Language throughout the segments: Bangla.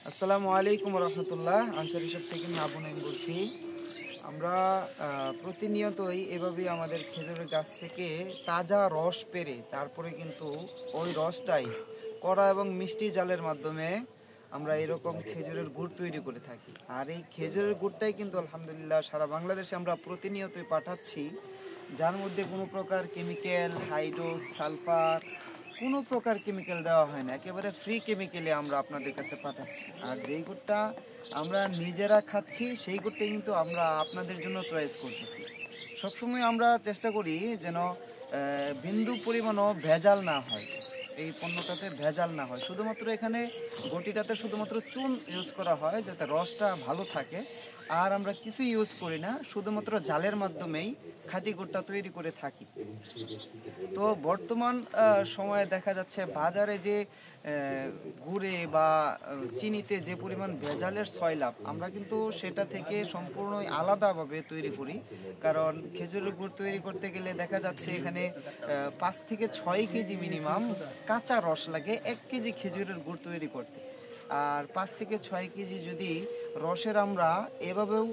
আসসালামু আলাইকুম রহমতুল্লাহ। আনসারি শপ থেকে আমি আবু নাইম বলছি। আমরা প্রতিনিয়তই এভাবেই আমাদের খেজুরের গাছ থেকে তাজা রস পেড়ে তারপরে কিন্তু ওই রসটাই কড়া এবং মিষ্টি জালের মাধ্যমে আমরা এরকম খেজুরের গুড় তৈরি করে থাকি। আর এই খেজুরের গুড়টাই কিন্তু আলহামদুলিল্লাহ সারা বাংলাদেশে আমরা প্রতিনিয়তই পাঠাচ্ছি, যার মধ্যে কোনো প্রকার কেমিক্যাল, হাইড্রোজ, সালফার কোনো প্রকার কেমিক্যাল দেওয়া হয় না, একেবারে ফ্রি কেমিক্যালে আমরা আপনাদের কাছে পাঠাচ্ছি। আর যেই গুড়টা আমরা নিজেরা খাচ্ছি সেই গুড়টা কিন্তু আমরা আপনাদের জন্য চয়েস করতেছি। সবসময় আমরা চেষ্টা করি যেন বিন্দু পরিমাণও ভেজাল না হয়, এই পণ্যটাতে ভেজাল না হয়। শুধুমাত্র এখানে গটিটাতে শুধুমাত্র চুন ইউজ করা হয় যাতে রসটা ভালো থাকে। আর আমরা কিছু ইউজ করি না, শুধুমাত্র জালের মাধ্যমেই খাঁটি গুড়টা তৈরি করে থাকি। তো বর্তমান সময়ে দেখা যাচ্ছে বাজারে যে গুড়ে বা চিনিতে যে পরিমাণ ভেজালের সয়লাভ, আমরা কিন্তু সেটা থেকে সম্পূর্ণই আলাদাভাবে তৈরি করি। কারণ খেজুরের গুড় তৈরি করতে গেলে দেখা যাচ্ছে এখানে 5 থেকে 6 কেজি মিনিমাম কাঁচা রস লাগে 1 কেজি খেজুরের গুড় তৈরি করতে। আর 5 থেকে 6 কেজি যদি রসের আমরা এভাবেও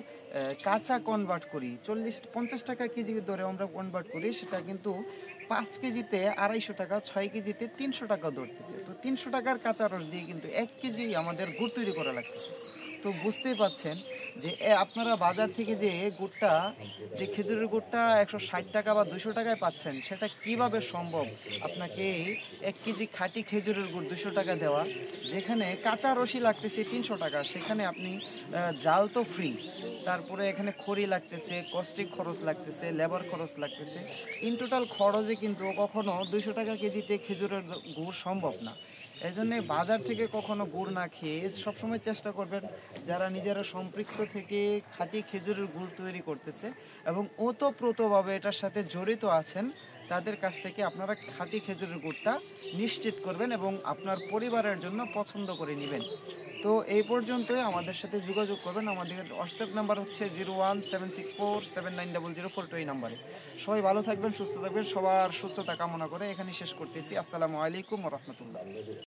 কাঁচা কনভার্ট করি, 40-50 টাকা কেজি ধরে আমরা কনভার্ট করি, সেটা কিন্তু 5 কেজিতে 250 টাকা, 6 কেজিতে 300 টাকা ধরতেছে। তো 300 টাকার কাঁচা রস দিয়ে কিন্তু 1 কেজি আমাদের গুড় তৈরি করা লাগতেছে। তো বুঝতেই পাচ্ছেন যে আপনারা বাজার থেকে যে গুড়টা, যে খেজুরের গুড়টা 160 টাকা বা 200 টাকায় পাচ্ছেন, সেটা কিভাবে সম্ভব আপনাকে 1 কেজি খাঁটি খেজুরের গুড় 200 টাকা দেওয়া, যেখানে কাঁচা রসই লাগতেছে 300 টাকা। সেখানে আপনি জাল তো ফ্রি, তারপরে এখানে খড়ি লাগতেছে, কস্টিক খরচ লাগতেছে, লেবার খরচ লাগতেছে। ইন টোটাল খরচে কিন্তু কখনো 200 টাকা কেজিতে খেজুরের গুড় সম্ভব না। এই জন্যে বাজার থেকে কখনো গুড় না খেয়ে সবসময় চেষ্টা করবেন যারা নিজেরা সম্পৃক্ত থেকে খাঁটি খেজুরের গুড় তৈরি করতেছে এবং ওতপ্রোতভাবে এটার সাথে জড়িত আছেন, তাদের কাছ থেকে আপনারা খাঁটি খেজুরের গুড়টা নিশ্চিত করবেন এবং আপনার পরিবারের জন্য পছন্দ করে নেবেন। তো এই পর্যন্তই, আমাদের সাথে যোগাযোগ করবেন। আমাদের হোয়াটসঅ্যাপ নাম্বার হচ্ছে 01764790042, এই নাম্বারে। সবাই ভালো থাকবেন, সুস্থ থাকবেন, সবার সুস্থতা কামনা করে এখানে শেষ করতেছি। আসসালামু আলাইকুম রহমতুল্লাহ।